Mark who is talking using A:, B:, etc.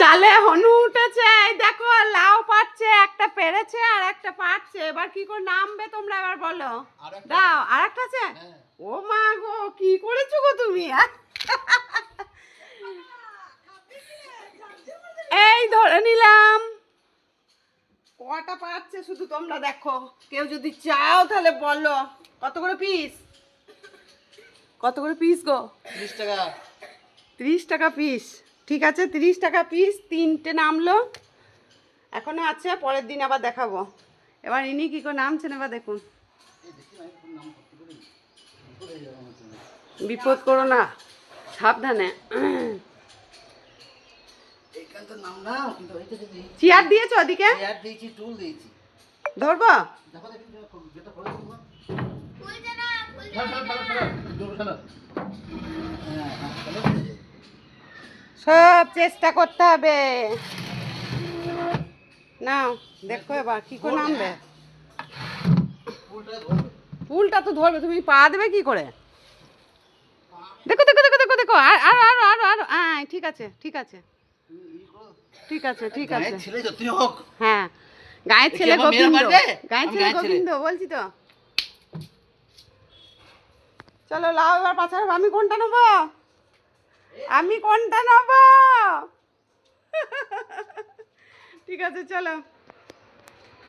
A: চালে হনু উঠেছে, এই দেখো লাউ পাচ্ছে, একটা পেরেছে আর একটা পাচ্ছে। এবার কি করে নামবে তোমরা এবার বলো? দাও, আর একটা আছে। ও মা গো, কি করেছো গো তুমি? এই ধরে নিলাম। কটা পাচ্ছে শুধু তোমরা দেখো, কেউ যদি চাও তাহলে বলো। কত করে পিস? কত করে পিস গো?
B: 30 টাকা।
A: 30 টাকা পিস। ঠিক আছে, 30 টাকা পিস। 3টে নামলো, এখনো আছে, পরের দিন আবার দেখাবো। এবার ইনি কি করে নামছেন এবার দেখুন। বিপদ করো না, সাবধানে। চেয়ার দিয়েছো ওদিকে? ধরবো? সব চেষ্টা করতে হবে। নাও দেখো এবার কি করে নামবে। ফুলটা তো ধরবে, তুমি পা দেবে কি করে? দেখো দেখো দেখো দেখো দেখো, আর আর আর আর আর আয়, ঠিক আছে ঠিক আছে ঠিক আছে ঠিক আছে। হ্যাঁ, গায়ের ছেলে গোবিন্দ, গায়ের ছেলে গোবিন্দ বলছি তো। চলো লাও এবার পাছাড়। আমি কোনটা নেবো? আমি কোনটা নেবো? ঠিক আছে চলো।